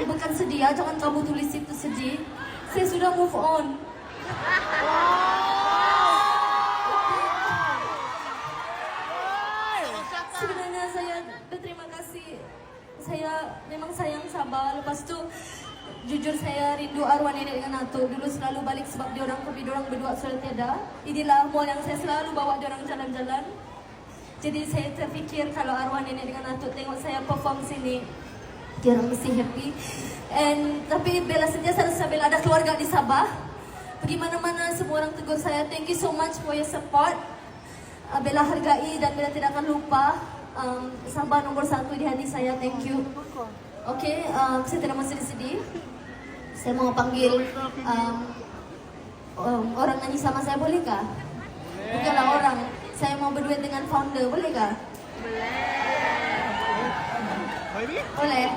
bukan sedih ya, jangan kamu tulis itu sedih. Saya sudah move on. Sebenarnya saya berterima kasih. Saya memang sayang Sabah. Lepas tu jujur saya rindu arwah nenek dengan Atuk. Dulu selalu balik sebab diorang berdua sudah tiada. Inilah mall yang saya selalu bawa diorang jalan-jalan. Jadi saya terfikir kalau arwah nenek dengan Atuk tengok saya perform sini, diorang mesti happy. Tapi Bella sentiasa rasa Bella ada keluarga di Sabah. Pergi mana-mana semua orang tegur saya, thank you so much for your support. Bella hargai dan Bella tidak akan lupa. Sabah nomor 1 di hati saya, thank you. Okay, saya tidak mau sedih-sedih. Saya mau panggil orang nyanyi sama saya, bolehkah? Bukanlah orang. Saya mau berduet dengan founder, bolehkah? Boleh. Boleh?